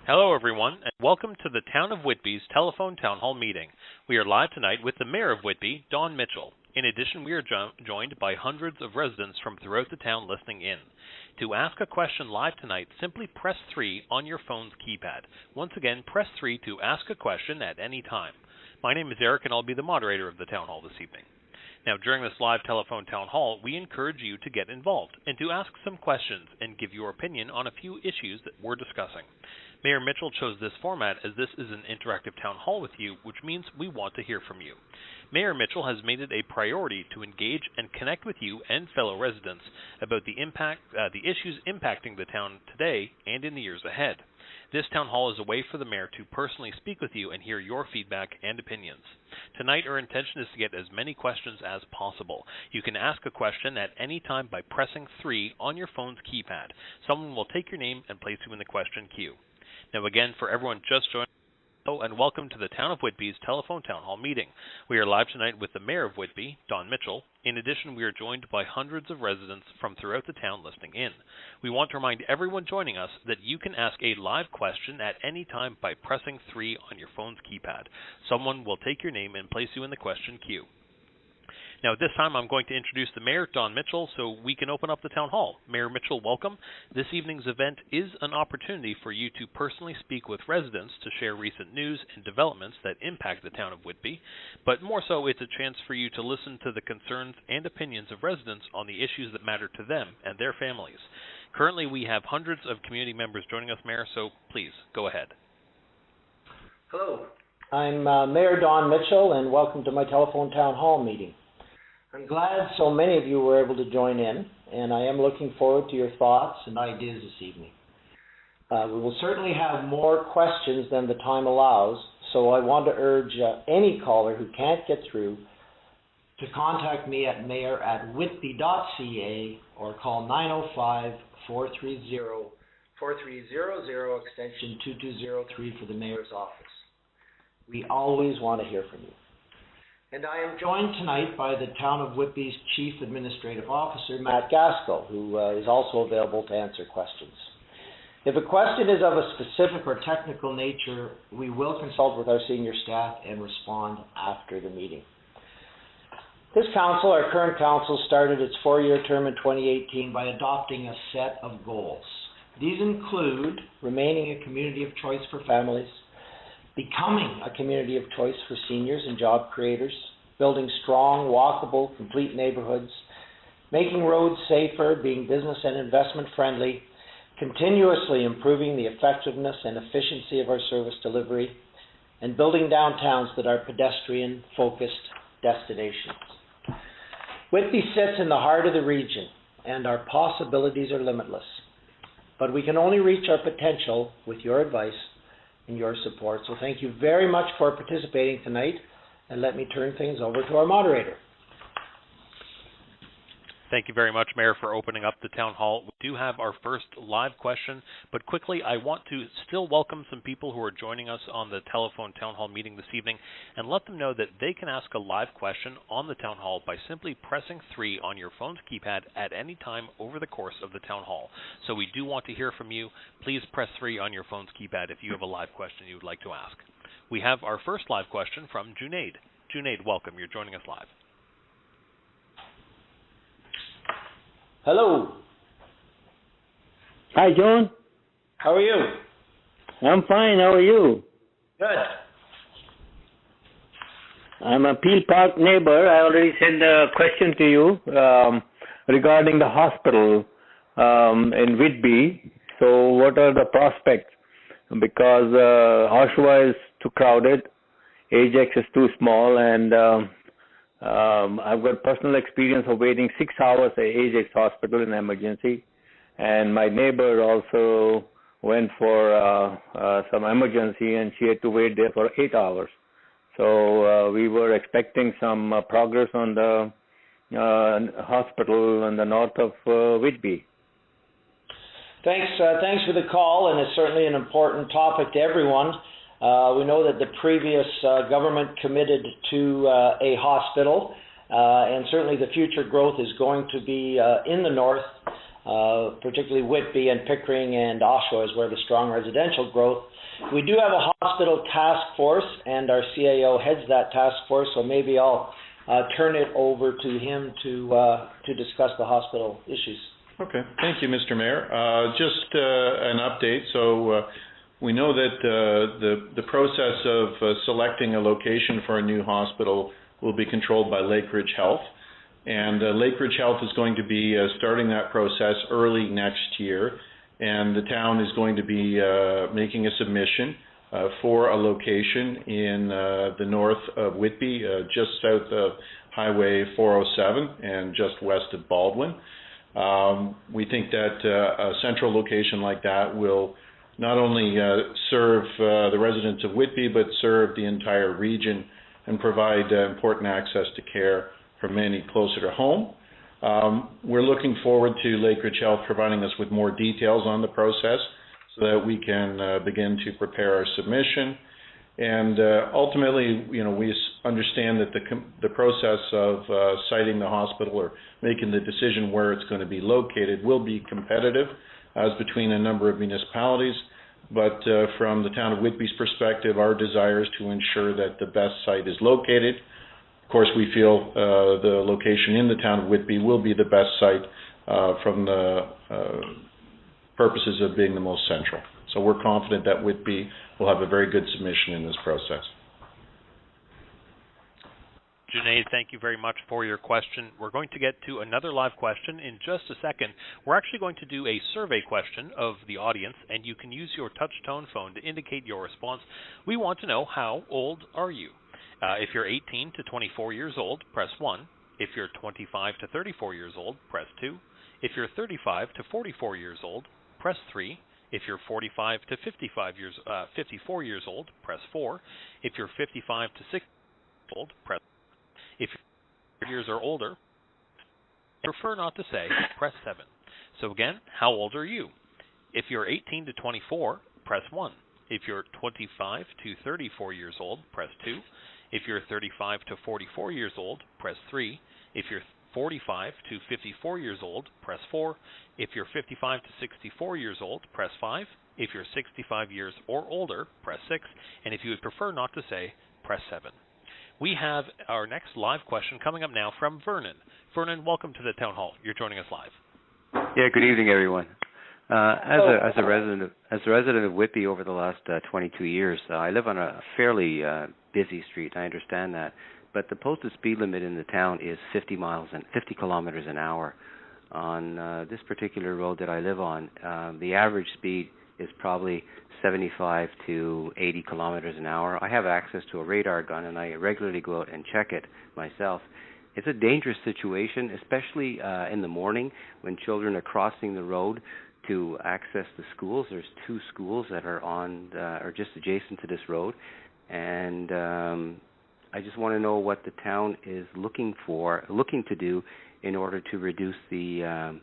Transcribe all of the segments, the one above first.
Hello, everyone, and welcome to the Town of Whitby's Telephone Town Hall meeting. We are live tonight with the Mayor of Whitby, Don Mitchell. In addition, we are joined by hundreds of residents from throughout the town listening in. To ask a question live tonight, simply press 3 on your phone's keypad. Once again, press 3 to ask a question at any time. My name is Eric, and I'll be the moderator of the Town Hall this evening. Now, during this live telephone town hall, we encourage you to get involved and to ask some questions and give your opinion on a few issues that we're discussing. Mayor Mitchell chose this format as this is an interactive town hall with you, which means we want to hear from you. Mayor Mitchell has made it a priority to engage and connect with you and fellow residents about the issues impacting the town today and in the years ahead. This town hall is a way for the mayor to personally speak with you and hear your feedback and opinions. Tonight, our intention is to get as many questions as possible. You can ask a question at any time by pressing 3 on your phone's keypad. Someone will take your name and place you in the question queue. Now again, for everyone just joining, hello and welcome to the Town of Whitby's Telephone Town Hall meeting. We are live tonight with the Mayor of Whitby, Don Mitchell. In addition, we are joined by hundreds of residents from throughout the town listening in. We want to remind everyone joining us that you can ask a live question at any time by pressing 3 on your phone's keypad. Someone will take your name and place you in the question queue. Now, at this time, I'm going to introduce the Mayor, Don Mitchell, so we can open up the Town Hall. Mayor Mitchell, welcome. This evening's event is an opportunity for you to personally speak with residents to share recent news and developments that impact the town of Whitby, but more so, it's a chance for you to listen to the concerns and opinions of residents on the issues that matter to them and their families. Currently, we have hundreds of community members joining us, Mayor, so please, go ahead. Hello, I'm Mayor Don Mitchell, and welcome to my Telephone Town Hall meeting. I'm glad so many of you were able to join in, and I am looking forward to your thoughts and ideas this evening. We will certainly have more questions than the time allows, so I want to urge any caller who can't get through to contact me at mayor@whitby.ca or call 905-430-4300 extension 2203 for the Mayor's office. We always want to hear from you. And I am joined tonight by the Town of Whitby's Chief Administrative Officer, Matt Gaskell, who is also available to answer questions. If a question is of a specific or technical nature, we will consult with our senior staff and respond after the meeting. This council, our current council, started its 4-year term in 2018 by adopting a set of goals. These include remaining a community of choice for families, becoming a community of choice for seniors and job creators, building strong, walkable, complete neighborhoods, making roads safer, being business and investment friendly, continuously improving the effectiveness and efficiency of our service delivery, and building downtowns that are pedestrian-focused destinations. Whitby sits in the heart of the region, and our possibilities are limitless. But we can only reach our potential with your advice and your support. So thank you very much for participating tonight, and let me turn things over to our moderator. Thank you very much, Mayor, for opening up the town hall. We do have our first live question, but quickly, I want to still welcome some people who are joining us on the telephone town hall meeting this evening and let them know that they can ask a live question on the town hall by simply pressing 3 on your phone's keypad at any time over the course of the town hall. So we do want to hear from you. Please press 3 on your phone's keypad if you have a live question you would like to ask. We have our first live question from Junaid. Junaid, welcome. You're joining us live. Hello. Hi, John. How are you? I'm fine. How are you? Good. I'm a Peel Park neighbor. I already sent a question to you regarding the hospital in Whitby. So what are the prospects? Because Oshawa is too crowded, Ajax is too small, and I've got personal experience of waiting 6 hours at Ajax Hospital in emergency, and my neighbor also went for some emergency, and she had to wait there for 8 hours. So we were expecting some progress on the hospital in the north of Whitby. Thanks for the call, and it's certainly an important topic to everyone. We know that the previous government committed to a hospital, and certainly the future growth is going to be in the north. particularly Whitby and Pickering and Oshawa is where the strong residential growth. We do have a hospital task force, and our CAO heads that task force, so maybe I'll turn it over to him to discuss the hospital issues. Okay, thank you, Mr. Mayor. Just an update. So we know that the process of selecting a location for a new hospital will be controlled by Lakeridge Health, and Lakeridge Health is going to be starting that process early next year, and the town is going to be making a submission for a location in the north of Whitby, just south of Highway 407 and just west of Baldwin. We think that a central location like that will not only serve the residents of Whitby, but serve the entire region and provide important access to care for many closer to home. We're looking forward to Lakeridge Health providing us with more details on the process so that we can begin to prepare our submission. And ultimately, we understand that the process of siting the hospital or making the decision where it's going to be located will be competitive as between a number of municipalities. But from the town of Whitby's perspective, our desire is to ensure that the best site is located. Of course, we feel the location in the town of Whitby will be the best site from the purposes of being the most central. So we're confident that Whitby will have a very good submission in this process. Junaid, thank you very much for your question. We're going to get to another live question in just a second. We're actually going to do a survey question of the audience, and you can use your touch-tone phone to indicate your response. We want to know, how old are you? If you're 18 to 24 years old, press 1. If you're 25 to 34 years old, press 2. If you're 35 to 44 years old, press 3. If you're 45 to 54 years old, press 4. If you're 55 to 60 years old, press. If you're years or older, prefer not to say, press 7. So again, how old are you? If you're 18 to 24, press 1. If you're 25 to 34 years old, press 2. If you're 35 to 44 years old, press 3. If you're 45 to 54 years old, press 4. If you're 55 to 64 years old, press 5. If you're 65 years or older, press 6. And if you would prefer not to say, press 7. We have our next live question coming up now from Vernon. Vernon, welcome to the Town Hall. You're joining us live. Yeah, good evening, everyone. As a resident of Whitby over the last 22 years, I live on a fairly busy street. I understand that, but the posted speed limit in the town is 50 kilometers an hour. On this particular road that I live on, the average speed is probably 75 to 80 kilometers an hour. I have access to a radar gun, and I regularly go out and check it myself. It's a dangerous situation, especially in the morning when children are crossing the road to access the schools. There's 2 schools that are are just adjacent to this road, and I just want to know what the town is looking to do in order to reduce the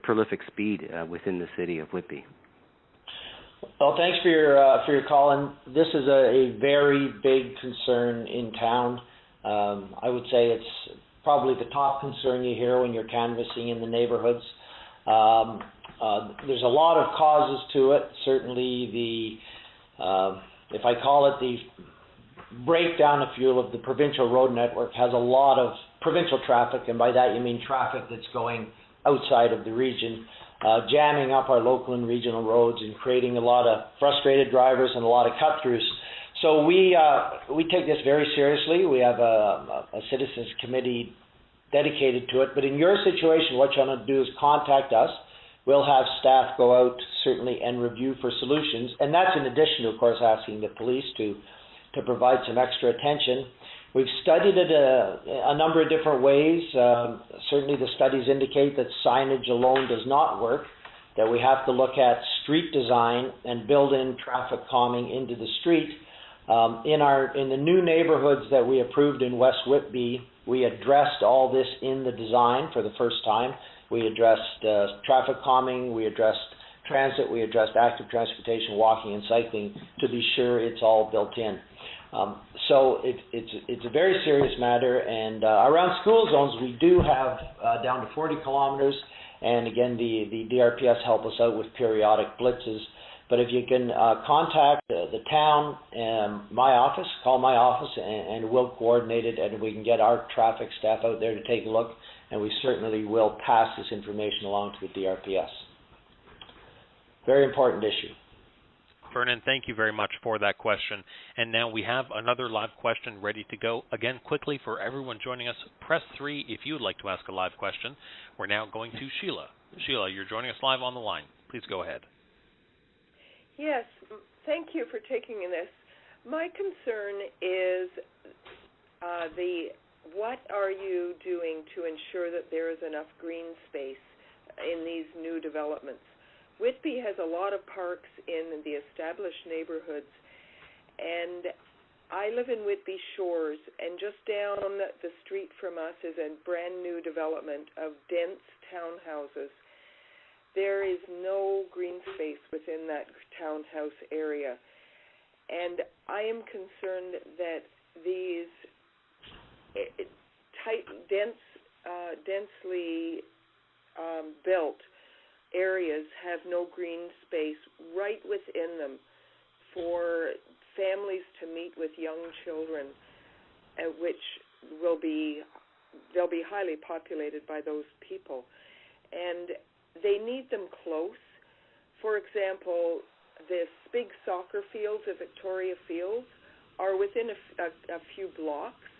prolific speed within the city of Whitby. Well, thanks for your call, and this is a very big concern in town. I would say it's probably the top concern you hear when you're canvassing in the neighborhoods. There's a lot of causes to it. Certainly if I call it the breakdown, if you will, of the provincial road network has a lot of provincial traffic, and by that you mean traffic that's going outside of the region, jamming up our local and regional roads and creating a lot of frustrated drivers and a lot of cut-throughs. So we take this very seriously. We have a citizens committee dedicated to it. But in your situation, what you want to do is contact us. We'll have staff go out certainly and review for solutions, and that's in addition to, of course, asking the police to provide some extra attention. We've studied it a number of different ways. Certainly the studies indicate that signage alone does not work, that we have to look at street design and build in traffic calming into the street. In the new neighborhoods that we approved in West Whitby, we addressed all this in the design for the first time. We addressed traffic calming, we addressed transit, we addressed active transportation, walking and cycling to be sure it's all built in. So it's a very serious matter, and around school zones we do have down to 40 kilometers, And again, the DRPS help us out with periodic blitzes. But if you can contact the town and my office, call my office, and we'll coordinate it, and we can get our traffic staff out there to take a look, and we certainly will pass this information along to the DRPS. Very important issue. Vernon, thank you very much for that question. And now we have another live question ready to go. Again, quickly for everyone joining us, press 3 if you would like to ask a live question. We're now going to Sheila. Sheila, you're joining us live on the line. Please go ahead. Yes, thank you for taking this. My concern is what are you doing to ensure that there is enough green space in these new developments? Whitby has a lot of parks in the established neighborhoods, and I live in Whitby Shores, and just down the street from us is a brand new development of dense townhouses. There is no green space within that townhouse area, and I am concerned that these densely built areas have no green space right within them for families to meet with young children, which they'll be highly populated by those people, and they need them close. For example, this big soccer fields at Victoria Fields are within a few blocks,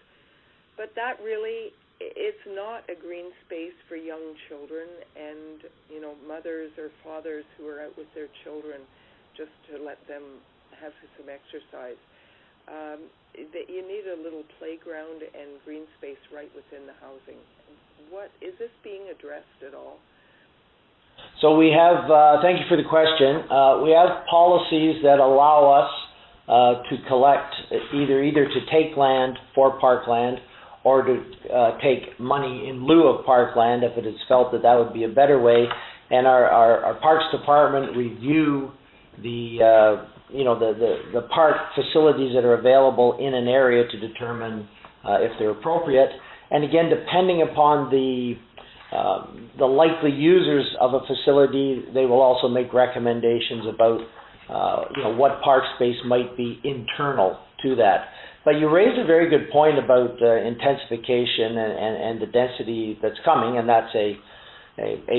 but that really, it's not a green space for young children and, mothers or fathers who are out with their children just to let them have some exercise. You need a little playground and green space right within the housing. What is this being addressed at all? So we have, thank you for the question. We have policies that allow us to collect either to take land for parkland or to take money in lieu of parkland if it is felt that that would be a better way. And our Parks Department review the park facilities that are available in an area to determine if they're appropriate. And again, depending upon the likely users of a facility, they will also make recommendations about what park space might be internal to that. But you raised a very good point about intensification and the density that's coming, and that's a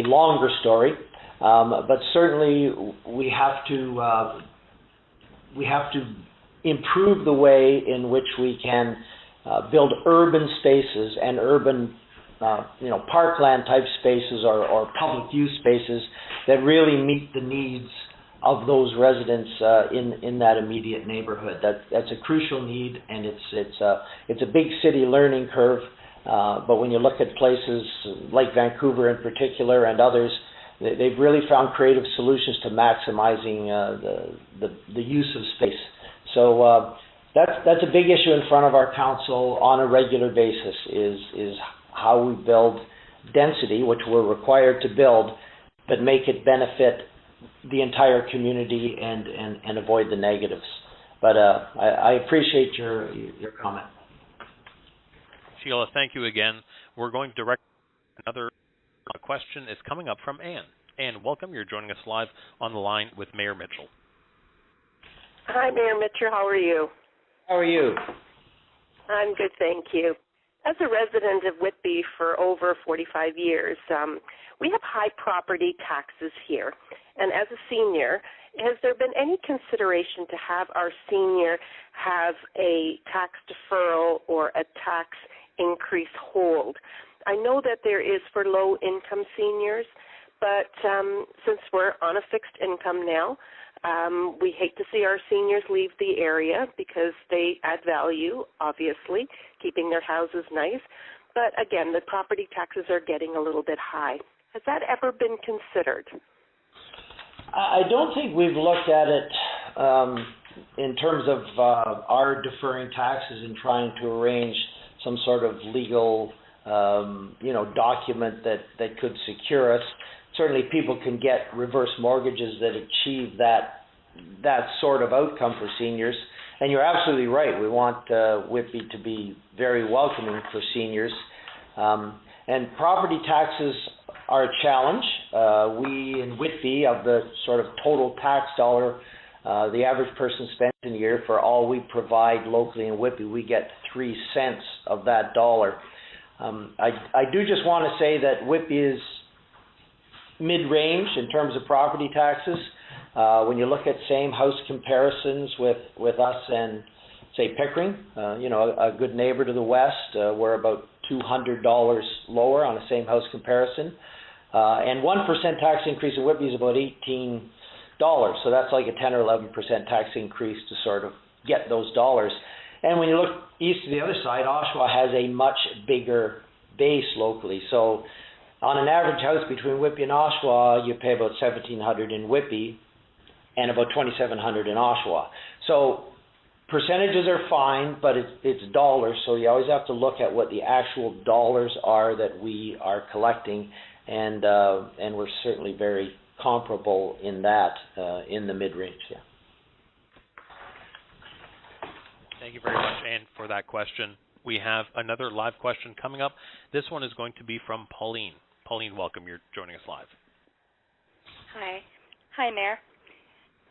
longer story. But certainly we have to improve the way in which we can build urban spaces and urban parkland type spaces or public use spaces that really meet the needs of those residents in that immediate neighborhood. That's a crucial need, and it's a big city learning curve. But when you look at places like Vancouver in particular and others, they've really found creative solutions to maximizing the use of space. So that's a big issue in front of our council on a regular basis. Is how we build density, which we're required to build, but make it benefit the entire community and avoid the negatives. But I appreciate your comment. Sheila, thank you again. We're going to direct another question is coming up from Anne. Anne, welcome. You're joining us live on the line with Mayor Mitchell. Hi, Mayor Mitchell. How are you? How are you? I'm good, thank you. As a resident of Whitby for over 45 years, we have high property taxes here. And as a senior, has there been any consideration to have our senior have a tax deferral or a tax increase hold? I know that there is for low-income seniors, but since we're on a fixed income now, we hate to see our seniors leave the area because they add value, obviously, keeping their houses nice. But again, the property taxes are getting a little bit high. Has that ever been considered? I don't think we've looked at it in terms of our deferring taxes and trying to arrange some sort of legal, document that could secure us. Certainly people can get reverse mortgages that achieve that sort of outcome for seniors. And you're absolutely right. We want Whitby to be very welcoming for seniors. And property taxes are a challenge. We in Whitby, of the sort of total tax dollar the average person spends in a year for all we provide locally in Whitby, we get 3 cents of that dollar. I do just want to say that Whitby is mid-range in terms of property taxes. When you look at same house comparisons with us and, say, Pickering, a good neighbor to the west, we're about $200 lower on a same house comparison. And 1% tax increase in Whitby is about $18. So that's like a 10 or 11% tax increase to sort of get those dollars. And when you look east to the other side, Oshawa has a much bigger base locally. So on an average house between Whitby and Oshawa, you pay about $1,700 in Whitby and about $2,700 in Oshawa. So percentages are fine, but it's dollars, so you always have to look at what the actual dollars are that we are collecting, and we're certainly very comparable in that, in the mid-range. Yeah. Thank you very much, Anne, for that question. We have another live question coming up. This one is going to be from Pauline. Pauline, welcome. You're joining us live. Hi. Hi, Mayor.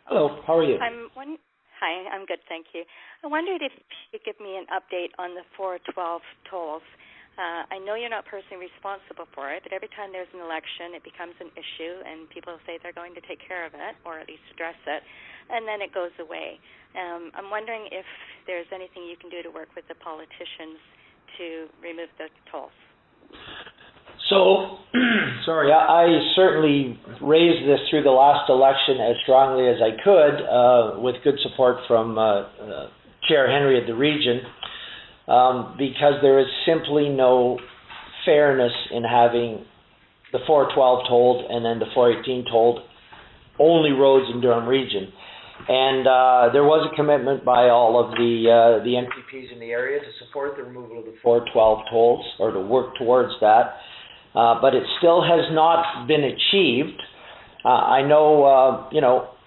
Hello. How are you? Hi, I'm good, thank you. I wondered if you could give me an update on the 412 tolls. I know you're not personally responsible for it, but every time there's an election, it becomes an issue, and people say they're going to take care of it, or at least address it, and then it goes away. I'm wondering if there's anything you can do to work with the politicians to remove the tolls. So, sorry, I certainly raised this through the last election as strongly as I could, with good support from Chair Henry of the region, because there is simply no fairness in having the 412 tolled and then the 418 tolled only roads in Durham region. And there was a commitment by all of the MPPs in the area to support the removal of the 412 tolls, or to work towards that. But it still has not been achieved. I know,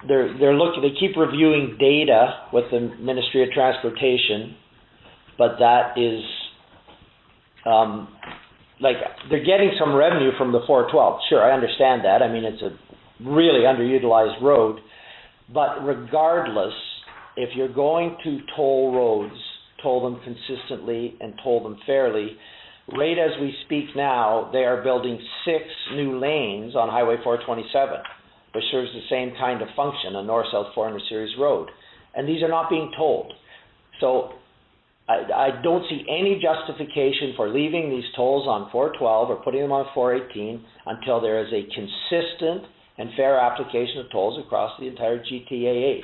they keep reviewing data with the Ministry of Transportation, but that is, they're getting some revenue from the 412. Sure, I understand that. I mean, it's a really underutilized road. But regardless, if you're going to toll roads, toll them consistently and toll them fairly. Right as we speak now, they are building 6 new lanes on Highway 427, which serves the same kind of function, a north-south 400 series road. And these are not being tolled. So I don't see any justification for leaving these tolls on 412 or putting them on 418 until there is a consistent and fair application of tolls across the entire GTAH.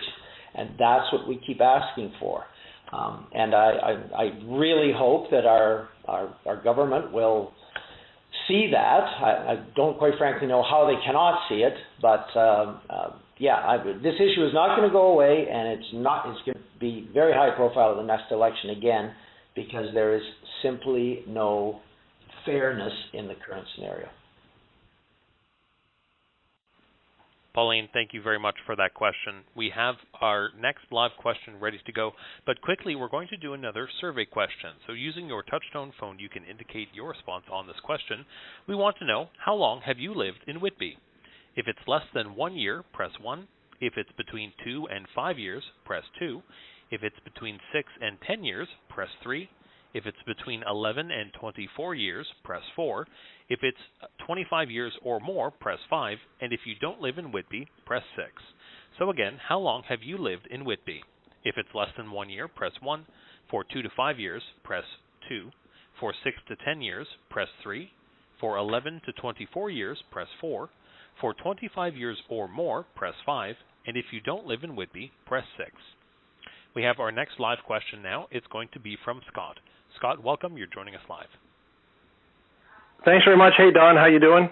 And that's what we keep asking for. And I really hope that our government will see that. I don't quite frankly know how they cannot see it, but this issue is not going to go away, and it's going to be very high profile at the next election again, because there is simply no fairness in the current scenario. Pauline, thank you very much for that question. We have our next live question ready to go, but quickly we're going to do another survey question. So using your touchtone phone, you can indicate your response on this question. We want to know, how long have you lived in Whitby? If it's less than 1 year, press 1. If it's between 2 and 5 years, press 2. If it's between 6 and 10 years, press 3. If it's between 11 and 24 years, press 4. If it's 25 years or more, press 5. And if you don't live in Whitby, press 6. So again, how long have you lived in Whitby? If it's less than 1 year, press 1. For 2 to 5 years, press 2. For 6 to 10 years, press 3. For 11 to 24 years, press 4. For 25 years or more, press 5. And if you don't live in Whitby, press 6. We have our next live question now. It's going to be from Scott. Scott, welcome. You're joining us live. Thanks very much. Hey, Don. How you doing?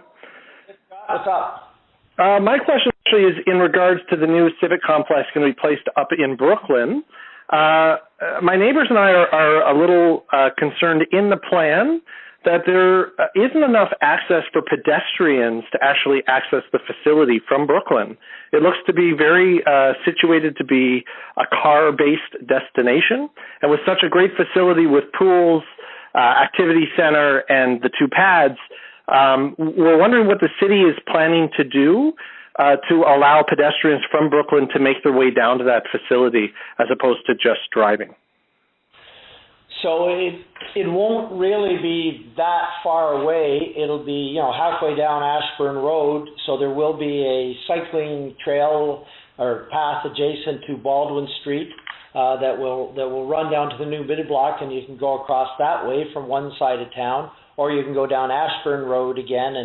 What's up? My question actually is in regards to the new civic complex going to be placed up in Brooklyn. My neighbors and I are a little concerned in the plan that there isn't enough access for pedestrians to actually access the facility from Brooklyn. It looks to be very situated to be a car-based destination, and with such a great facility with pools, activity center, and the 2 pads, We're wondering what the city is planning to do to allow pedestrians from Brooklyn to make their way down to that facility as opposed to just driving. So it won't really be that far away. It'll be, halfway down Ashburn Road, so there will be a cycling trail or path adjacent to Baldwin Street that will run down to the new mid block, and you can go across that way from one side of town, or you can go down Ashburn Road again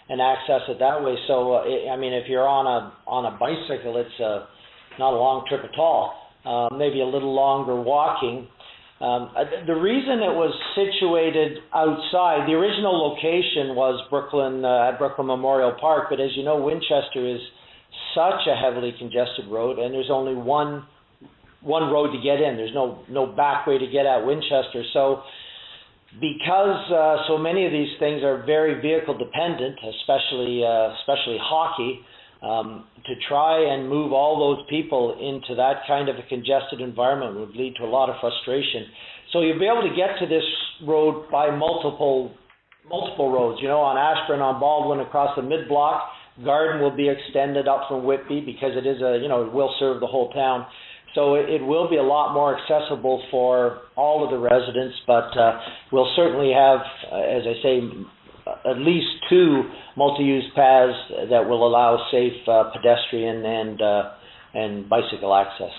and access it that way. So if you're on a bicycle, it's not a long trip at all. Maybe a little longer walking. The reason it was situated outside, the original location was Brooklyn at Brooklyn Memorial Park, but as you know, Winchester is such a heavily congested road, and there's only one road to get in. There's no back way to get at Winchester. So because so many of these things are very vehicle dependent, especially hockey, to try and move all those people into that kind of a congested environment would lead to a lot of frustration. So you'll be able to get to this road by multiple roads. On Ashburn, on Baldwin, across the mid-block. Garden will be extended up from Whitby because it is it will serve the whole town. So it will be a lot more accessible for all of the residents, but we'll certainly have, as I say, at least 2 multi-use paths that will allow safe pedestrian and bicycle access.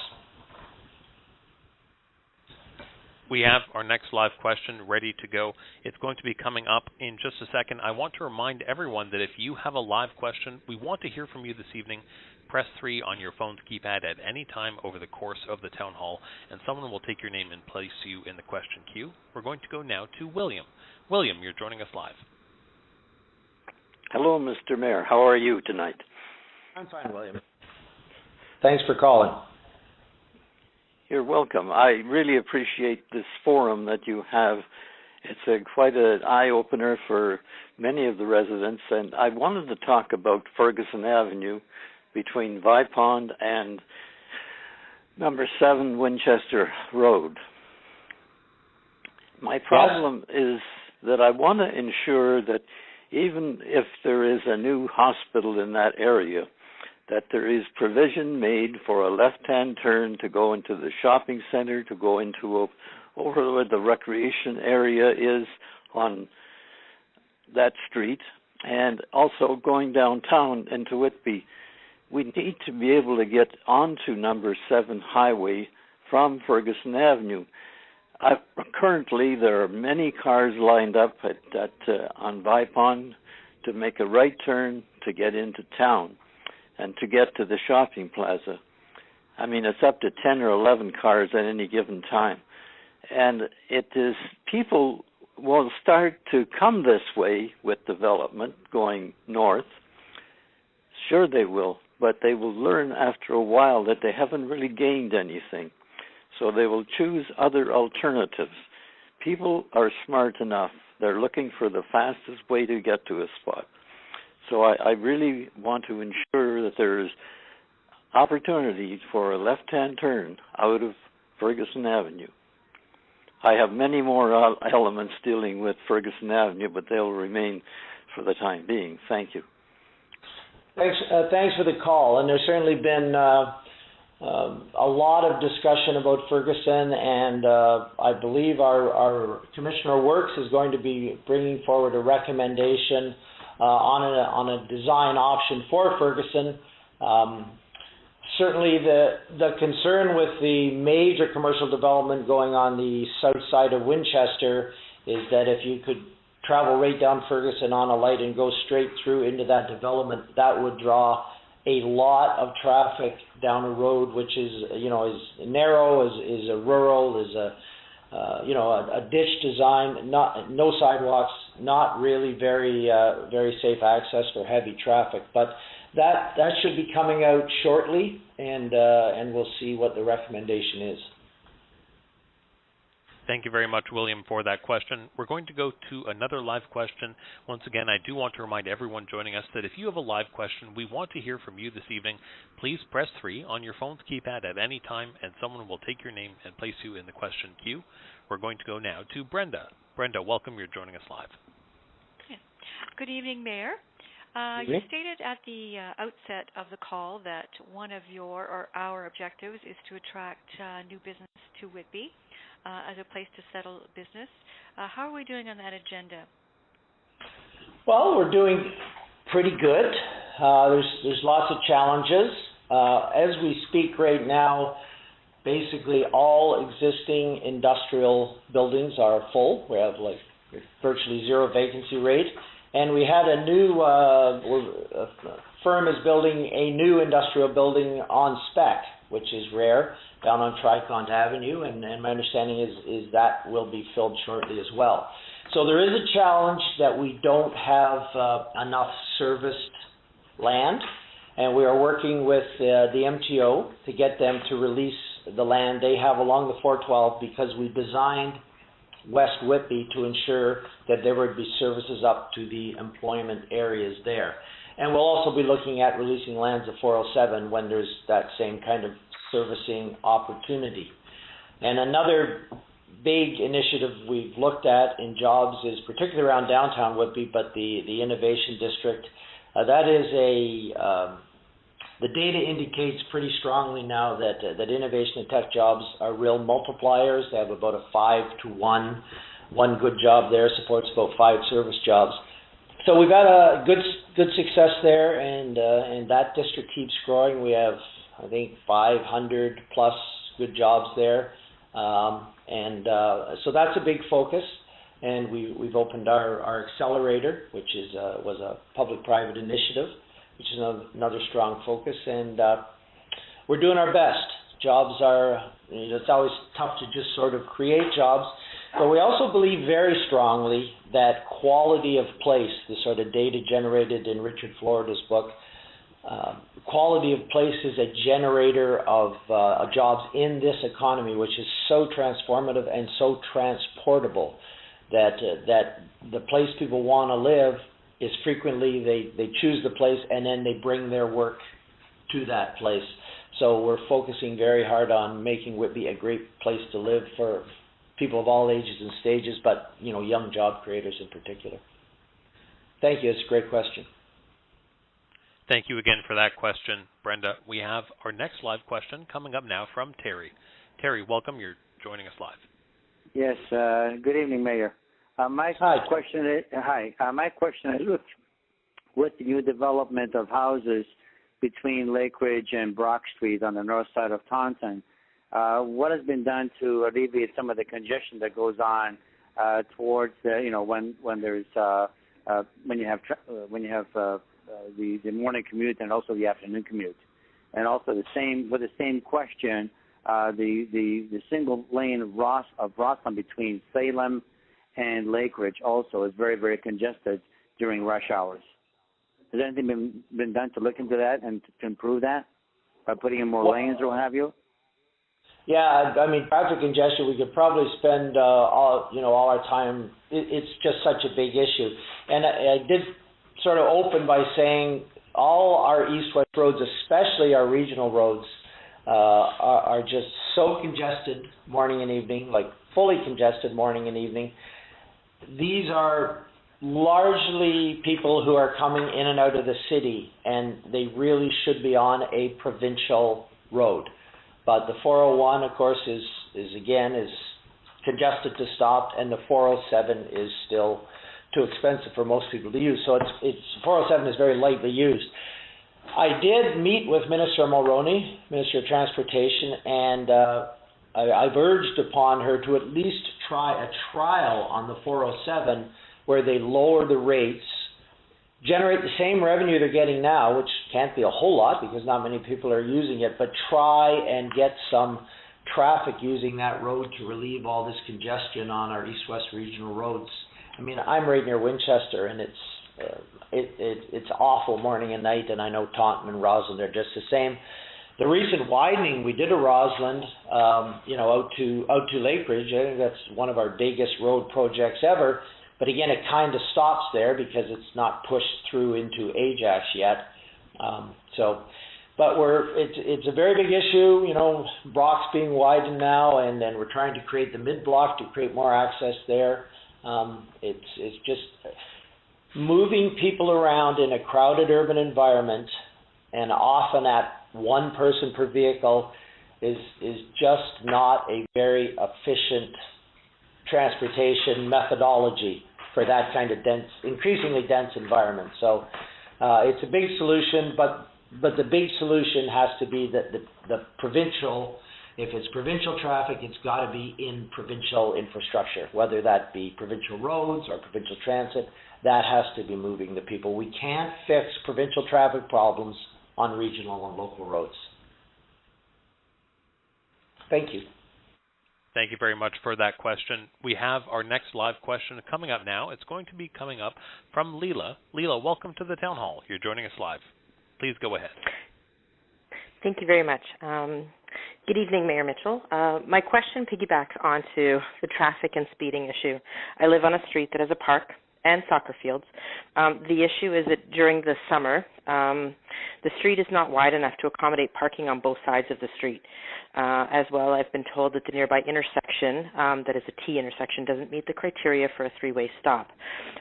We have our next live question ready to go. It's going to be coming up in just a second. I want to remind everyone that if you have a live question, we want to hear from you this evening. Press 3 on your phone's keypad at any time over the course of the town hall, and someone will take your name and place you in the question queue. We're going to go now to William. William, you're joining us live. Hello, Mr. Mayor. How are you tonight? I'm fine, William. Thanks for calling. You're welcome. I really appreciate this forum that you have. It's quite an eye-opener for many of the residents, and I wanted to talk about Ferguson Avenue between Vipond and number 7 Winchester Road. My problem is that I want to ensure that even if there is a new hospital in that area, that there is provision made for a left-hand turn to go into the shopping center, to go into over where the recreation area is on that street, and also going downtown into Whitby. We need to be able to get onto number 7 highway from Ferguson Avenue. Currently, there are many cars lined up on Vipond to make a right turn to get into town and to get to the shopping plaza. I mean, it's up to 10 or 11 cars at any given time. And people will start to come this way with development going north. Sure they will, but they will learn after a while that they haven't really gained anything. So they will choose other alternatives. People are smart enough. They're looking for the fastest way to get to a spot. So I really want to ensure that there is opportunity for a left-hand turn out of Ferguson Avenue. I have many more elements dealing with Ferguson Avenue, but they'll remain for the time being. Thank you. Thanks for the call. And there's certainly been a lot of discussion about Ferguson, and I believe our Commissioner of Works is going to be bringing forward a recommendation on a design option for Ferguson. Certainly the concern with the major commercial development going on the south side of Winchester is that if you could travel right down Ferguson on a light and go straight through into that development, that would draw a lot of traffic down a road which is narrow, is a rural, is a ditch design, no sidewalks, not really very safe access for heavy traffic. But that should be coming out shortly, and we'll see what the recommendation is. Thank you very much, William, for that question. We're going to go to another live question. Once again, I do want to remind everyone joining us that if you have a live question, we want to hear from you this evening. Please press 3 on your phone's keypad at any time, and someone will take your name and place you in the question queue. We're going to go now to Brenda. Brenda, welcome. You're joining us live. Good evening, Mayor. You stated at the outset of the call that one of your or our objectives is to attract new business to Whitby as a place to settle business. How are we doing on that agenda? Well, we're doing pretty good. There's lots of challenges. As we speak right now, basically all existing industrial buildings are full. We have like virtually zero vacancy rate. And we had a new firm is building a new industrial building on spec, which is rare, down on Tricont Avenue, and my understanding is that will be filled shortly as well. So there is a challenge that we don't have enough serviced land, and we are working with the MTO to get them to release the land they have along the 412, because we designed West Whitby to ensure that there would be services up to the employment areas there. And we'll also be looking at releasing lands of 407 when there's that same kind of servicing opportunity. And another big initiative we've looked at in jobs is particularly around downtown Whitby, but the Innovation District. That is the data indicates pretty strongly now that innovation and tech jobs are real multipliers. They have about a 5-to-1. One good job there supports about 5 service jobs. So we've had a good success there, and that district keeps growing. We have, I think, 500 plus good jobs there, so that's a big focus. And we've opened our accelerator, which was a public-private initiative, which is another strong focus, and we're doing our best. Jobs are, it's always tough to just sort of create jobs, but we also believe very strongly that quality of place, the sort of data generated in Richard Florida's book, quality of place is a generator of jobs in this economy, which is so transformative and so transportable that the place people want to live is frequently they choose the place and then they bring their work to that place. So we're focusing very hard on making Whitby a great place to live for people of all ages and stages, but young job creators in particular. Thank you. It's a great question. Thank you again for that question, Brenda. We have our next live question coming up now from Terry. Terry, welcome. You're joining us live. Yes. Good evening, Mayor. My question is with the new development of houses between Lake Ridge and Brock Street on the north side of Taunton, what has been done to alleviate some of the congestion that goes on towards when there's when you have the morning commute and also the afternoon commute, and also with the same question, the single lane of Rossland between Salem and Lake Ridge also is very, very congested during rush hours. Has anything been done to look into that and to improve that by putting in more lanes or what have you? Yeah, I mean, traffic congestion, we could probably spend all our time. It's just such a big issue. And I did sort of open by saying all our east-west roads, especially our regional roads, are just so congested morning and evening, like fully congested morning and evening. These are largely people who are coming in and out of the city, and they really should be on a provincial road. But the 401, of course, is congested to stop, and the 407 is still too expensive for most people to use. So it's 407 is very lightly used. I did meet with Minister Mulroney, Minister of Transportation, and I've urged upon her to at least try a trial on the 407 where they lower the rates, generate the same revenue they're getting now, which can't be a whole lot because not many people are using it, but try and get some traffic using that road to relieve all this congestion on our east-west regional roads. I mean, I'm right near Winchester, and it's awful morning and night, and I know Taunton and Rossland are just the same. The recent widening we did at Rossland, out to Lake Ridge, I think that's one of our biggest road projects ever. But again, it kind of stops there because it's not pushed through into Ajax yet. But it's a very big issue. Brock's being widened now, and then we're trying to create the mid-block to create more access there. It's just moving people around in a crowded urban environment and often at one person per vehicle is just not a very efficient transportation methodology for that kind of increasingly dense environment. So it's a big solution, but the big solution has to be that the provincial, if it's provincial traffic, it's got to be in provincial infrastructure, whether that be provincial roads or provincial transit. That has to be moving the people. We can't fix provincial traffic problems on regional and local roads. Thank you. Thank you very much for that question. We have our next live question coming up now. It's going to be coming up from Leela. Leela, welcome to the Town Hall. You're joining us live. Please go ahead. Thank you very much. Good evening, Mayor Mitchell. My question piggybacks onto the traffic and speeding issue. I live on a street that has a park and soccer fields. The issue is that during the summer, the street is not wide enough to accommodate parking on both sides of the street. As well, I've been told that the nearby intersection, that is a T intersection, doesn't meet the criteria for a three-way stop.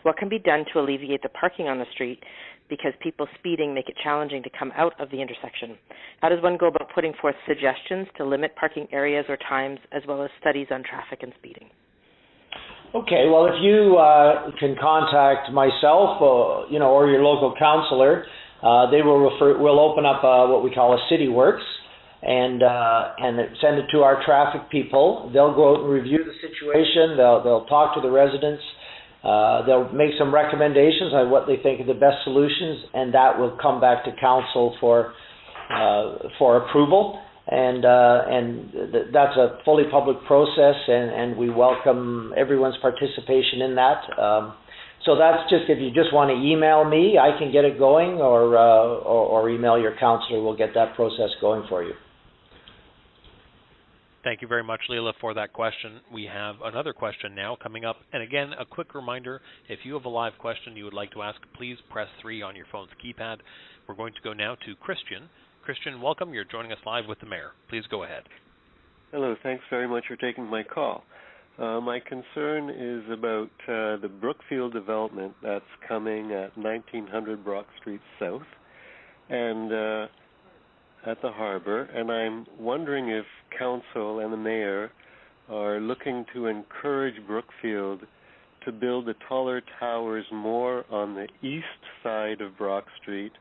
What can be done to alleviate the parking on the street, because people speeding make it challenging to come out of the intersection? How does one go about putting forth suggestions to limit parking areas or times, as well as studies on traffic and speeding? Okay, well, if you can contact myself, or your local councillor, they we'll open up what we call a City Works, and send it to our traffic people. They'll go out and review the situation. They'll talk to the residents. They'll make some recommendations on what they think are the best solutions, and that will come back to council for approval. And that's a fully public process, and we welcome everyone's participation in that. So that's just, if you just want to email me, I can get it going, or email your councillor. We'll get that process going for you. Thank you very much, Leela, for that question. We have another question now coming up. And again, a quick reminder, if you have a live question you would like to ask, please press 3 on your phone's keypad. We're going to go now to Christian. Christian, welcome. You're joining us live with the mayor. Please go ahead. Hello. Thanks very much for taking my call. My concern is about the Brookfield development that's coming at 1900 Brock Street South and at the harbor. And I'm wondering if council and the mayor are looking to encourage Brookfield to build the taller towers more on the east side of Brock Street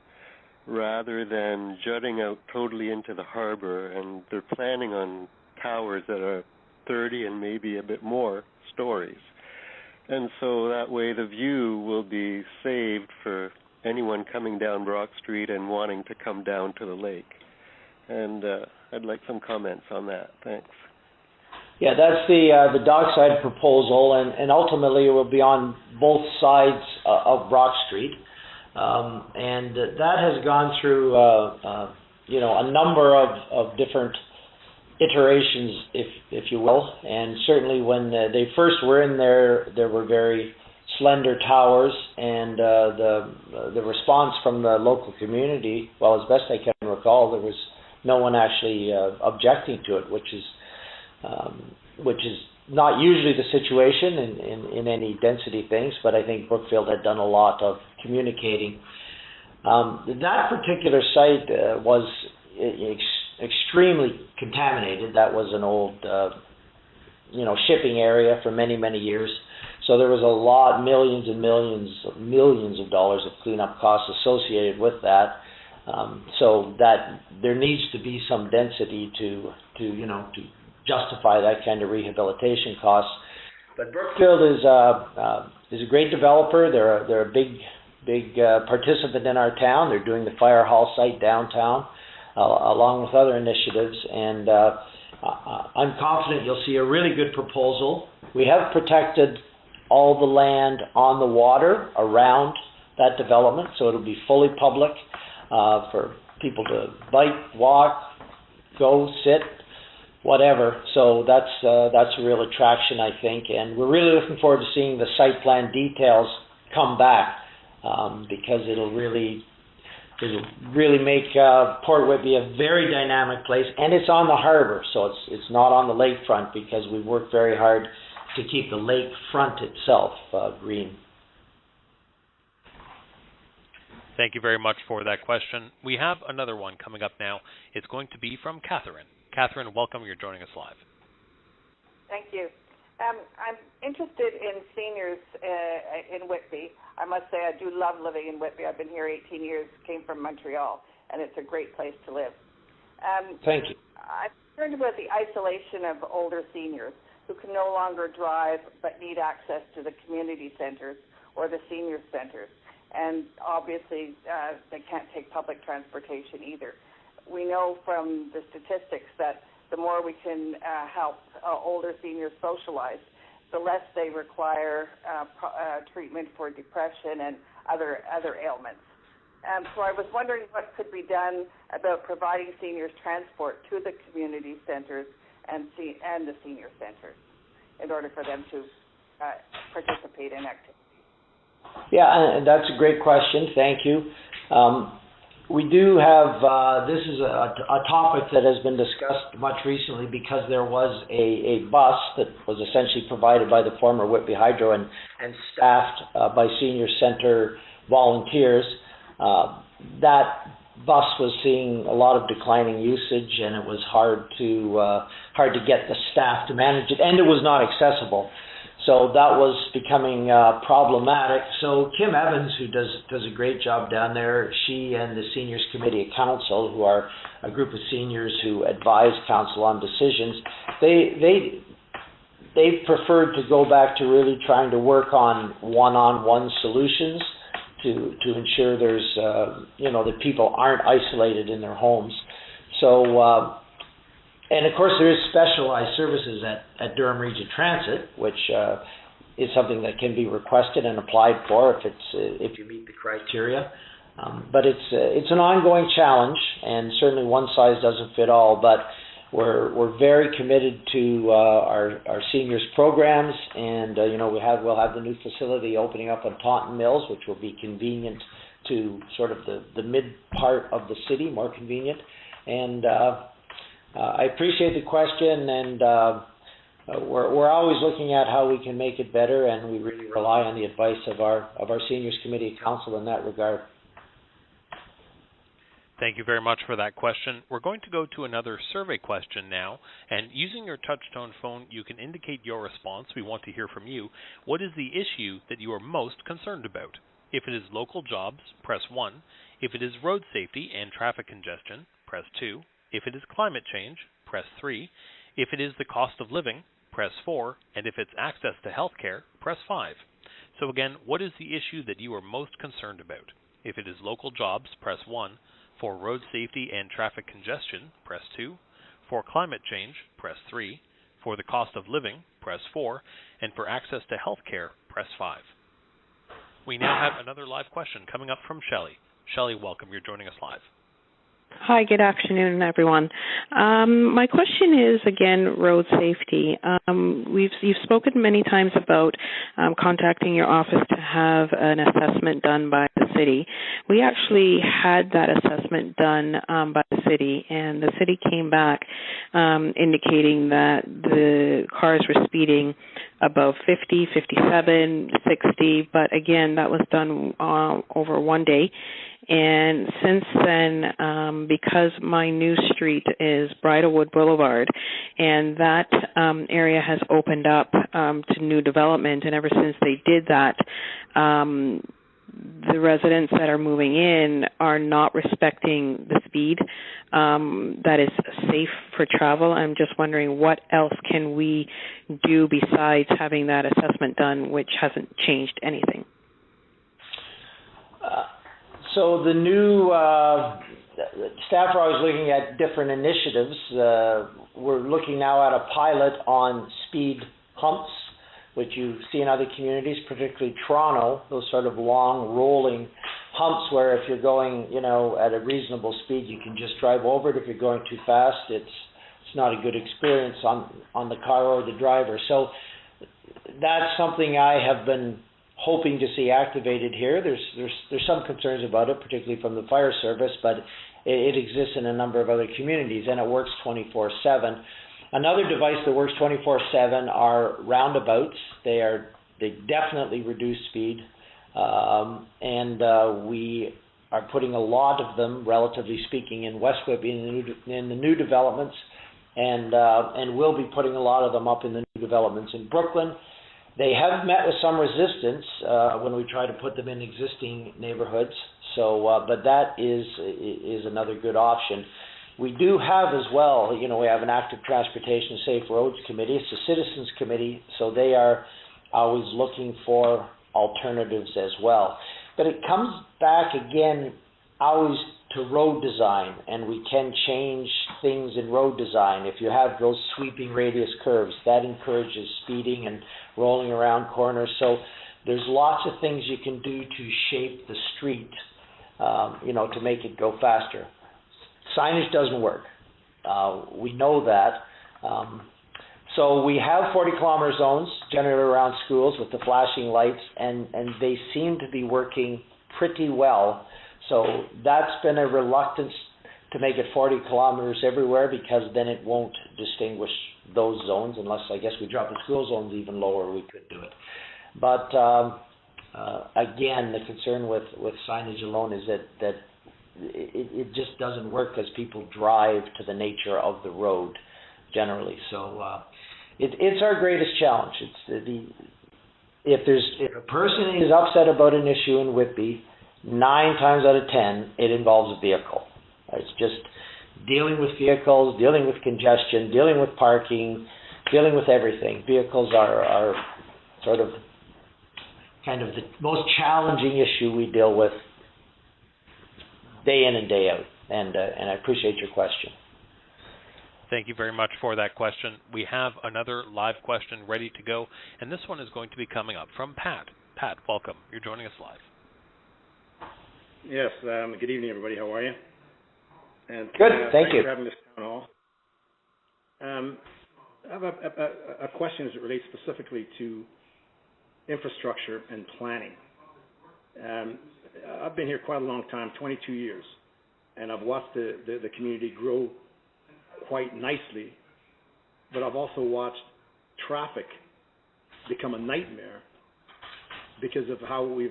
rather than jutting out totally into the harbor. And they're planning on towers that are 30 and maybe a bit more stories. And so that way the view will be saved for anyone coming down Brock Street and wanting to come down to the lake. And I'd like some comments on that. Thanks. Yeah, that's the dockside proposal, and ultimately it will be on both sides of Brock Street. And that has gone through, a number of different iterations, if you will. And certainly when they first were in there were very slender towers, and the response from the local community, well, as best I can recall, there was no one actually objecting to it, which is not usually the situation in any density things, but I think Brookfield had done a lot of communicating. That particular site was extremely contaminated. That was an old, shipping area for many, many years. So there was a lot, millions and millions of dollars of cleanup costs associated with that. So that there needs to be some density to justify that kind of rehabilitation costs. But Brookfield is a great developer. They're a big participant in our town. They're doing the fire hall site downtown, along with other initiatives. And I'm confident you'll see a really good proposal. We have protected all the land on the water around that development, so it'll be fully public for people to bike, walk, go, sit, whatever. So that's a real attraction, I think, and we're really looking forward to seeing the site plan details come back, because it'll really make Port Whitby a very dynamic place, and it's on the harbor, so it's not on the lakefront, because we worked very hard to keep the lakefront itself green. Thank you very much for that question. We have another one coming up now. It's going to be from Catherine. Catherine, welcome. You're joining us live. Thank you. I'm interested in seniors in Whitby. I must say I do love living in Whitby. I've been here 18 years, came from Montreal, and it's a great place to live. Thank you. I'm concerned about the isolation of older seniors who can no longer drive but need access to the community centers or the senior centers. And obviously, they can't take public transportation either. We know from the statistics that the more we can help older seniors socialize, the less they require treatment for depression and other ailments. So I was wondering what could be done about providing seniors transport to the community centers and the senior centers in order for them to participate in activities. Yeah, and that's a great question. Thank you. We do have, this is a topic that has been discussed much recently because there was a bus that was essentially provided by the former Whitby Hydro and staffed by senior center volunteers. That bus was seeing a lot of declining usage, and it was hard to get the staff to manage it, and it was not accessible. So that was becoming problematic. So Kim Evans, who does a great job down there, she and the Seniors Committee of Council, who are a group of seniors who advise council on decisions, they preferred to go back to really trying to work on one-on-one solutions to ensure there's that people aren't isolated in their homes. So. And of course, there is specialized services at Durham Region Transit, which is something that can be requested and applied for if you meet the criteria. But it's an ongoing challenge, and certainly one size doesn't fit all. But we're very committed to our seniors programs, and we'll have the new facility opening up on Taunton Mills, which will be convenient to sort of the mid part of the city, more convenient, and. I appreciate the question, and we're always looking at how we can make it better, and we really rely on the advice of our Seniors Committee of Council in that regard. Thank you very much for that question. We're going to go to another survey question now, and using your touch-tone phone, you can indicate your response. We want to hear from you. What is the issue that you are most concerned about? If it is local jobs, press 1. If it is road safety and traffic congestion, press 2. If it is climate change, press 3. If it is the cost of living, press 4. And if it's access to health care, press 5. So again, what is the issue that you are most concerned about? If it is local jobs, press 1. For road safety and traffic congestion, press 2. For climate change, press 3. For the cost of living, press 4. And for access to health care, press 5. We now have another live question coming up from Shelley. Shelley, welcome. You're joining us live. Hi, good afternoon, everyone. My question is, again, road safety. You've spoken many times about contacting your office to have an assessment done by the city. We actually had that assessment done by the city, and the city came back indicating that the cars were speeding above 50, 57, 60, but again, that was done over one day. And since then, because my new street is Bridlewood Boulevard, and that area has opened up to new development, and ever since they did that, the residents that are moving in are not respecting the speed that is safe for travel. I'm just wondering what else can we do besides having that assessment done, which hasn't changed anything. So the new staff are always looking at different initiatives. We're looking now at a pilot on speed humps, which you see in other communities, particularly Toronto, those sort of long rolling humps where if you're going, at a reasonable speed, you can just drive over it. If you're going too fast, it's not a good experience on the car or the driver. So that's something I have been hoping to see activated here. There's some concerns about it, particularly from the fire service, but it exists in a number of other communities, and it works 24/7. Another device that works 24/7 are roundabouts. They definitely reduce speed, and we are putting a lot of them, relatively speaking, in West Whitby in the new developments, and will be putting a lot of them up in the new developments in Brooklyn. They have met with some resistance when we try to put them in existing neighborhoods. So, but that is another good option. We do have as well, we have an active transportation safe roads committee. It's a citizens committee, so they are always looking for alternatives as well. But it comes back again always to road design, and we can change things in road design. If you have those sweeping radius curves, that encourages speeding and rolling around corners. So there's lots of things you can do to shape the street, to make it go faster. Signage doesn't work. We know that. So we have 40-kilometer zones generally around schools with the flashing lights, and they seem to be working pretty well. So that's been a reluctance to make it 40 kilometers everywhere, because then it won't distinguish those zones, unless I guess we drop the school zones even lower, we could do it. But again, the concern with signage alone is that it just doesn't work because people drive to the nature of the road generally. So it's our greatest challenge. If a person is upset about an issue in Whitby, 9 times out of 10 it involves a vehicle. It's just dealing with vehicles, dealing with congestion, dealing with parking, dealing with everything. Vehicles are sort of kind of the most challenging issue we deal with day in and day out. And I appreciate your question. Thank you very much for that question. We have another live question ready to go, and this one is going to be coming up from Pat. Pat, welcome. You're joining us live. Yes, good evening, everybody. How are you? And, good, thank you. For having this town hall. I have a question as it relates specifically to infrastructure and planning. I've been here quite a long time, 22 years, and I've watched the community grow quite nicely, but I've also watched traffic become a nightmare because of how we've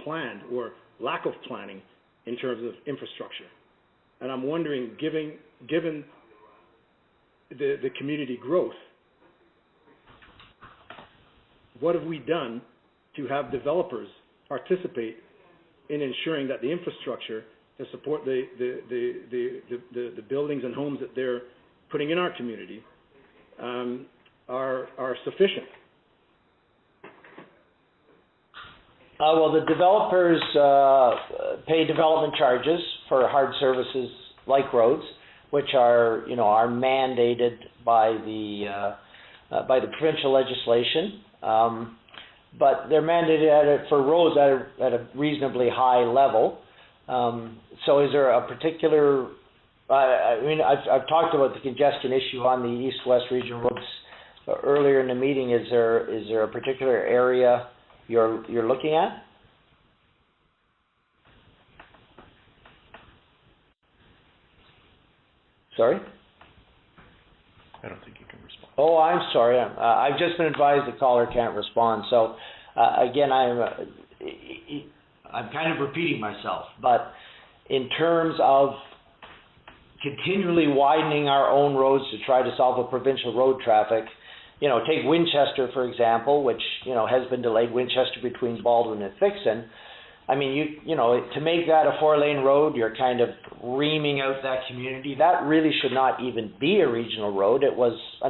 planned, or lack of planning, in terms of infrastructure. And I'm wondering, given the community growth, what have we done to have developers participate in ensuring that the infrastructure to support the buildings and homes that they're putting in our community are sufficient? Well, the developers pay development charges for hard services like roads, which are mandated by the provincial legislation. But they're mandated for roads at a reasonably high level. So is there a particular? I've talked about the congestion issue on the east-west regional roads earlier in the meeting. Is there a particular area you're looking at? Sorry? I don't think you can respond. Oh, I'm sorry. I've just been advised the caller can't respond. So again, I'm kind of repeating myself. But in terms of continually widening our own roads to try to solve a provincial road traffic, take Winchester, for example, which, has been delayed, Winchester between Baldwin and Thixon. I mean, to make that a 4-lane road, you're kind of reaming out that community. That really should not even be a regional road. It was a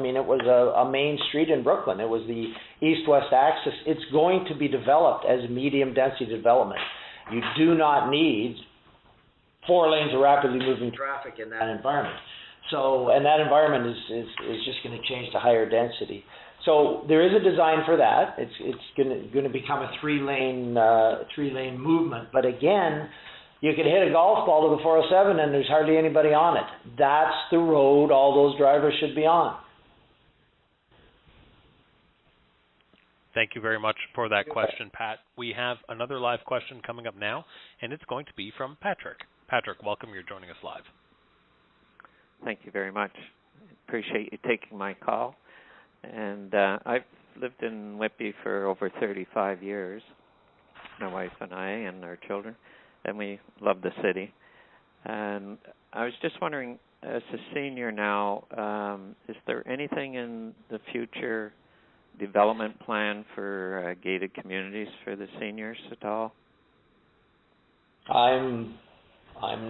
main street in Brooklyn. It was the east-west axis. It's going to be developed as medium-density development. You do not need 4 lanes of rapidly moving traffic in that environment. So, and that environment is just going to change to higher density. So there is a design for that. It's going to become a 3-lane movement. But again, you could hit a golf ball to the 407 and there's hardly anybody on it. That's the road all those drivers should be on. Thank you very much for that question, Pat. We have another live question coming up now, and it's going to be from Patrick. Patrick, welcome. You're joining us live. Thank you very much. Appreciate you taking my call. And I've lived in Whitby for over 35 years. my wife and I and our children, and we love the city. And I was just wondering, as a senior now, is there anything in the future development plan for gated communities for the seniors at all? I'm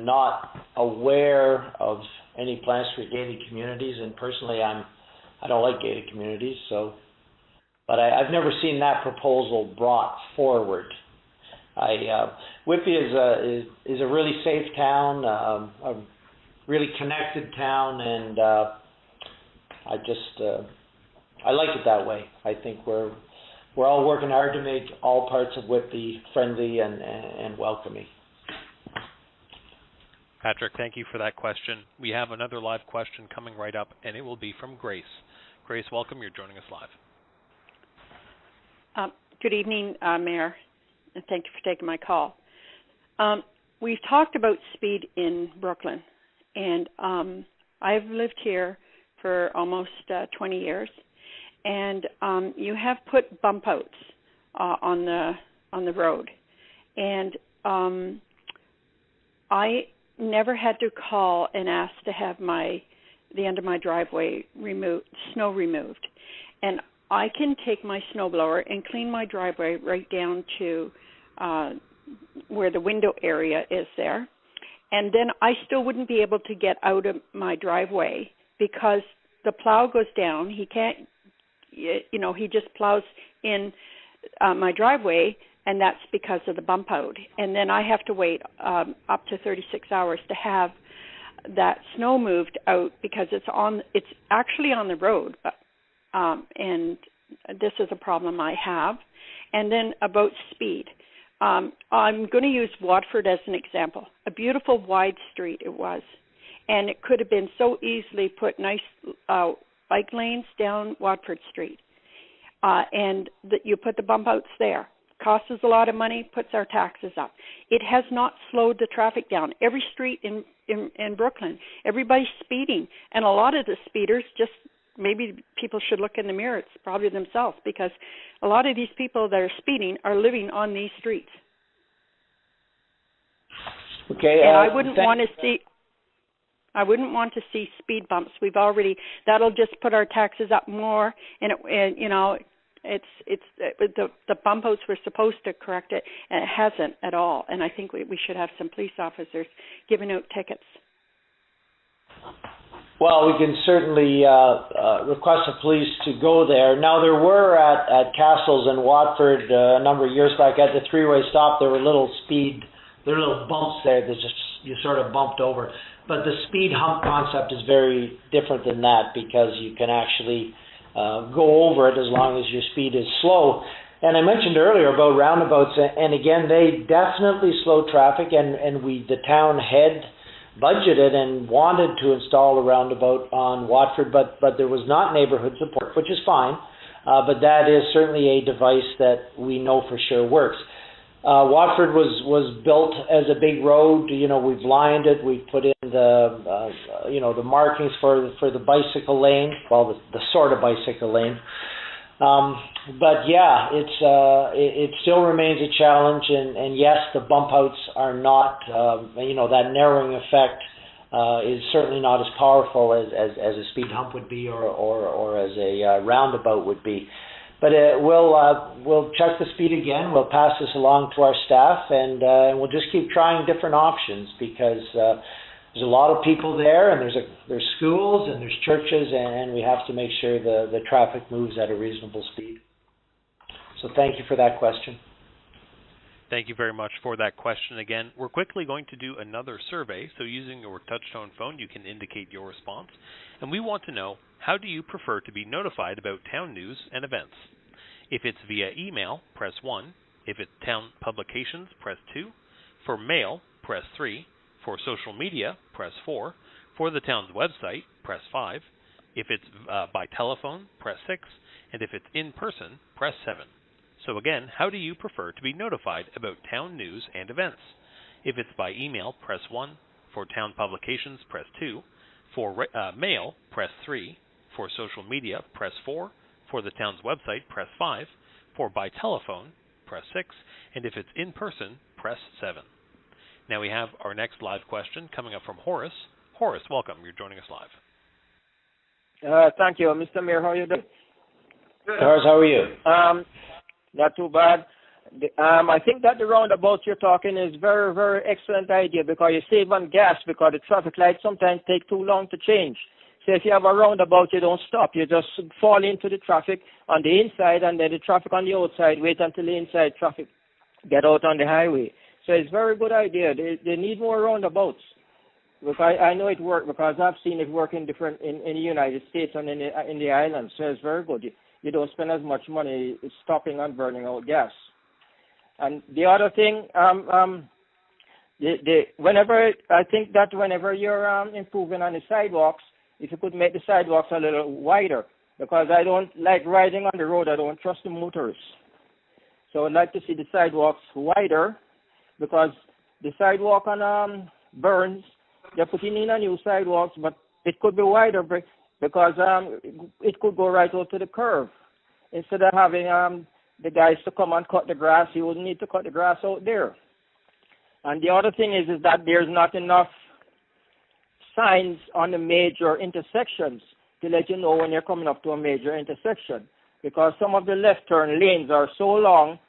not aware of any plans for gated communities, and personally, I don't like gated communities. So, but I've never seen that proposal brought forward. Whitby is a really safe town, a really connected town, and I like it that way. I think we're all working hard to make all parts of Whitby friendly and welcoming. Patrick, thank you for that question. We have another live question coming right up, and it will be from Grace. Grace, welcome. You're joining us live. Good evening, Mayor, and thank you for taking my call. We've talked about speed in Brooklyn, and I've lived here for almost 20 years, and you have put bump outs on the road, and I never had to call and ask to have the end of my driveway snow removed, and I can take my snowblower and clean my driveway right down to where the window area is there, and then I still wouldn't be able to get out of my driveway because the plow goes down. He can't, he just plows in my driveway, and that's because of the bump out. And then I have to wait up to 36 hours to have that snow moved out because it's actually on the road, but and this is a problem I have. And then about speed. I'm going to use Watford as an example. A beautiful wide street it was. And it could have been so easily put nice bike lanes down Watford Street. And you put the bump outs there. Costs us a lot of money, puts our taxes up. It has not slowed the traffic down. Every street in Brooklyn, everybody's speeding. And a lot of the speeders maybe people should look in the mirror. It's probably themselves, because a lot of these people that are speeding are living on these streets. Okay. And I wouldn't want to see speed bumps. That'll just put our taxes up more, and the bump outs were supposed to correct it, and it hasn't at all. And I think we should have some police officers giving out tickets. Well, we can certainly request the police to go there. Now, there were at Castles and Watford a number of years back at the three-way stop, there were little bumps there that you sort of bumped over. But the speed hump concept is very different than that, because you can actually go over it as long as your speed is slow. And I mentioned earlier about roundabouts, and again, they definitely slow traffic, and the town head budgeted and wanted to install a roundabout on Watford, but there was not neighborhood support, which is fine, but that is certainly a device that we know for sure works. Watford was built as a big road. We've lined it, we've put in the markings for the bicycle lane, well, the sort of bicycle lane. But yeah, it still remains a challenge, and yes, the bump outs are not, that narrowing effect is certainly not as powerful as a speed hump would be, or as a roundabout would be. But we'll check the speed again. We'll pass this along to our staff, and we'll just keep trying different options, because there's a lot of people there, and there's schools and there's churches, and we have to make sure the traffic moves at a reasonable speed. So thank you for that question. Thank you very much for that question again. We're quickly going to do another survey, so using your touch-tone phone, you can indicate your response. And we want to know, how do you prefer to be notified about town news and events? If it's via email, press 1. If it's town publications, press 2. For mail, press 3. For social media, press 4. For the town's website, press 5. If it's by telephone, press 6. And if it's in person, press 7. So again, how do you prefer to be notified about town news and events? If it's by email, press 1. For town publications, press 2. For mail, press 3. For social media, press 4. For the town's website, press 5. For by telephone, press 6, and if it's in person, press 7. Now we have our next live question coming up from Horace. Horace, welcome. You're joining us live. Thank you. Mr. Mayor, how are you doing? Good. Horace, how are you? Not too bad. I think that the roundabout you're talking is very, very excellent idea because you save on gas because the traffic lights sometimes take too long to change. So if you have a roundabout, you don't stop. You just fall into the traffic on the inside and then the traffic on the outside. Wait until the inside traffic get out on the highway. So it's a very good idea. They need more roundabouts. Because I know it works because I've seen it work in the United States and in the islands. So it's very good. You don't spend as much money stopping and burning out gas. And the other thing, whenever you're improving on the sidewalks, if you could make the sidewalks a little wider, because I don't like riding on the road. I don't trust the motorists. So I'd like to see the sidewalks wider, because the sidewalk on Burns, they're putting in a new sidewalks, but it could be wider because it could go right out to the curve. Instead of having the guys to come and cut the grass, you wouldn't need to cut the grass out there. And the other thing is that there's not enough signs on the major intersections to let you know when you're coming up to a major intersection, because some of the left turn lanes are so long,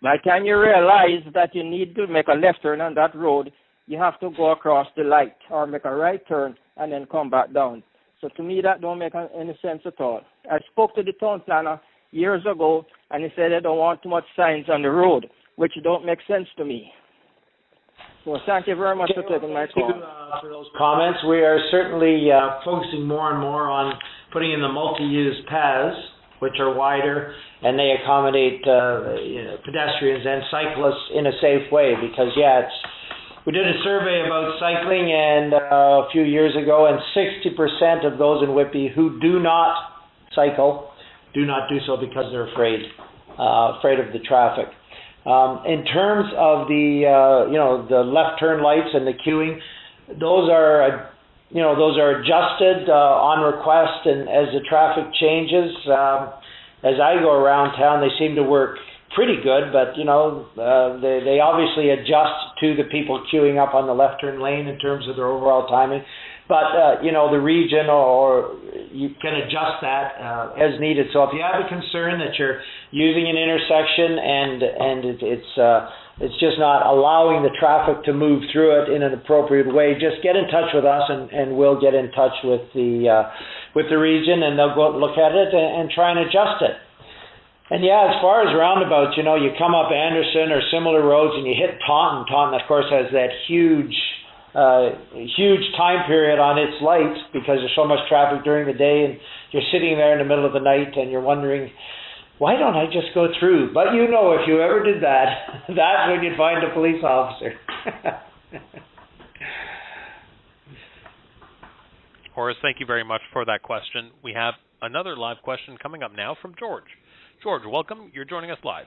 by the time you realize that you need to make a left turn on that road, you have to go across the light or make a right turn and then come back down. So to me, that don't make any sense at all. I spoke to the town planner years ago, and he said they don't want too much signs on the road, which don't make sense to me. So thank you very much for taking my call. Thank you for those comments. We are certainly focusing more and more on putting in the multi-use paths, which are wider, and they accommodate pedestrians and cyclists in a safe way. Because we did a survey about cycling and a few years ago, and 60% of those in Whitby who do not cycle do not do so because they're afraid of the traffic. In terms of the left turn lights and the queuing, those are adjusted on request, and as the traffic changes, as I go around town, they seem to work pretty good. But they obviously adjust to the people queuing up on the left turn lane in terms of their overall timing. But the region or you can adjust that as needed. So if you have a concern that you're using an intersection and it's just not allowing the traffic to move through it in an appropriate way, just get in touch with us and we'll get in touch with the region, and they'll go look at it and try and adjust it. And as far as roundabouts, you come up Anderson or similar roads and you hit Taunton. Taunton, of course, has that huge time period on its lights because there's so much traffic during the day, and you're sitting there in the middle of the night and you're wondering, why don't I just go through? But if you ever did that, that's when you'd find a police officer. Horace, thank you very much for that question. We have another live question coming up now from George. George, welcome. You're joining us live.